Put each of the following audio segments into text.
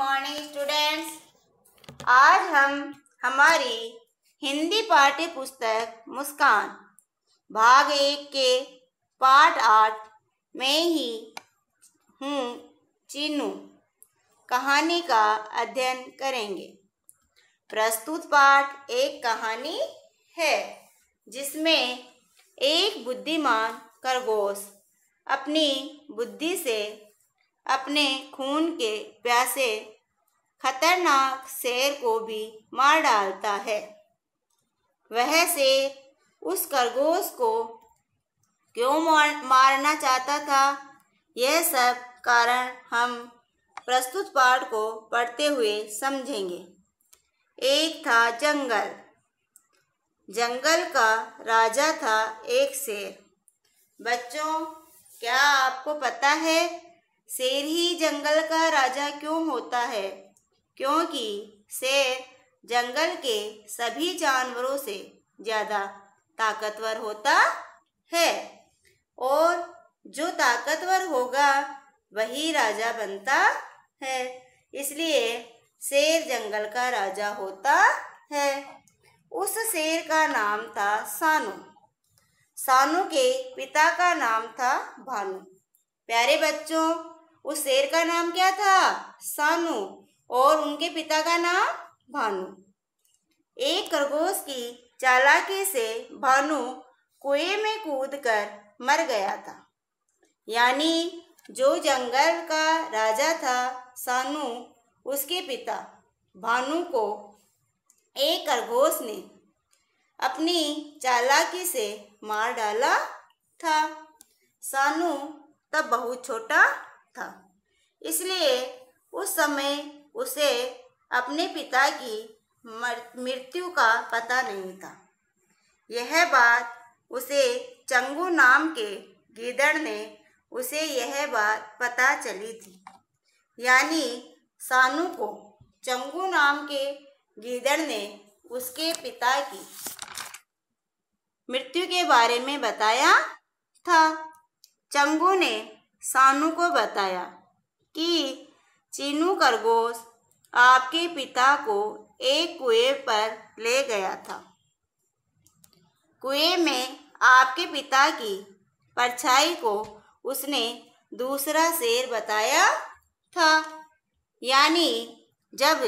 Morning students. आज हम हमारी हिंदी पाठ्य पुस्तक मुस्कान भाग 1 के पाठ 8 में ही हूँ चीनू कहानी का अध्ययन करेंगे। प्रस्तुत पाठ एक कहानी है जिसमें एक बुद्धिमान खरगोश अपनी बुद्धि से अपने खून के प्यासे खतरनाक शेर को भी मार डालता है। वह शेर उस खरगोश को क्यों मारना चाहता था, यह सब कारण हम प्रस्तुत पाठ को पढ़ते हुए समझेंगे। एक था जंगल। जंगल का राजा था एक शेर। बच्चों, क्या आपको पता है शेर ही जंगल का राजा क्यों होता है? क्योंकि शेर जंगल के सभी जानवरों से ज़्यादा ताकतवर होता है और जो ताकतवर होगा वही राजा बनता है। इसलिए शेर जंगल का राजा होता है। उस शेर का नाम था सानू। सानू के पिता का नाम था भानु। प्यारे बच्चों, उस शेर का नाम क्या था? सानू। और उनके पिता का नाम भानु। एक खरगोश की चालाकी से भानु कुएं में कूदकर मर गया था। यानी जो जंगल का राजा था सानू, उसके पिता भानु को एक खरगोश ने अपनी चालाकी से मार डाला था। सानू तब बहुत छोटा था, इसलिए उस समय उसे अपने पिता की मृत्यु का पता नहीं था। यह बात उसे चंगू नाम के गीदड़ ने उसे यह बात पता चली थी। यानी सानू को चंगू नाम के गीदड़ ने उसके पिता की मृत्यु के बारे में बताया था। चंगू ने सानू को बताया कि चीनू खरगोश आपके पिता को एक कुएं पर ले गया था। कुएं में आपके पिता की परछाई को उसने दूसरा शेर बताया था। यानी जब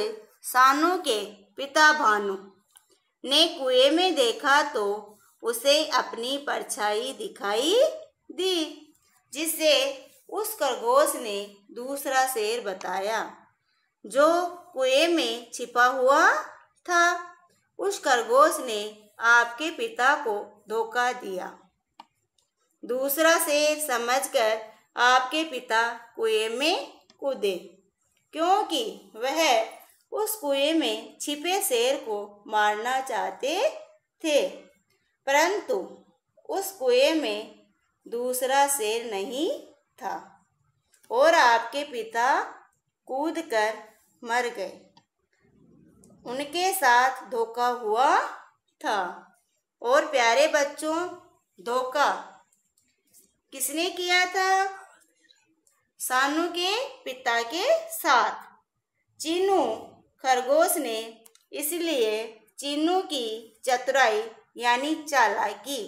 सानू के पिता भानु ने कुएं में देखा तो उसे अपनी परछाई दिखाई दी, जिससे उस खरगोश ने दूसरा शेर बताया जो कुएं में छिपा हुआ था। उस खरगोश ने आपके पिता को धोखा दिया। दूसरा शेर समझकर आपके पिता कुएं में कूदे, क्योंकि वह उस कुएं में छिपे शेर को मारना चाहते थे। परंतु उस कुएं में दूसरा शेर नहीं था और आपके पिता कूदकर मर गए। उनके साथ धोखा हुआ था। और प्यारे बच्चों, धोखा किसने किया था? सानू के पिता के साथ चीनू खरगोश ने। इसलिए चीनू की चतुराई यानी चालाकी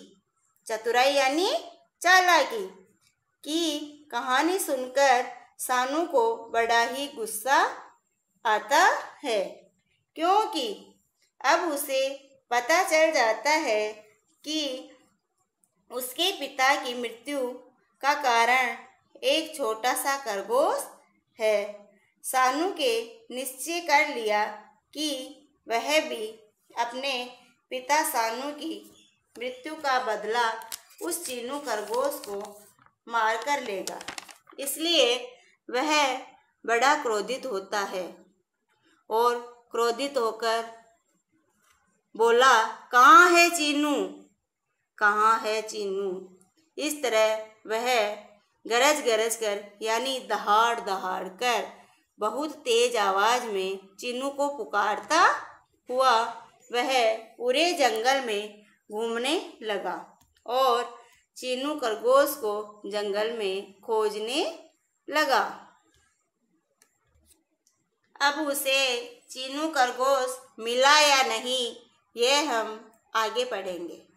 की कहानी सुनकर सानू को बड़ा ही गुस्सा आता है, क्योंकि अब उसे पता चल जाता है कि उसके पिता की मृत्यु का कारण एक छोटा सा खरगोश है। सानू के निश्चय कर लिया कि वह भी अपने पिता सानू की मृत्यु का बदला उस चीनू खरगोश को मार कर लेगा। इसलिए वह बड़ा क्रोधित होता है और क्रोधित होकर बोला, कहाँ है चीनू, कहाँ है चीनू। इस तरह वह गरज कर यानी दहाड़ कर बहुत तेज आवाज में चीनू को पुकारता हुआ वह पूरे जंगल में घूमने लगा और चीनू खरगोश को जंगल में खोजने लगा। अब उसे चीनू खरगोश मिला या नहीं, ये हम आगे पढ़ेंगे।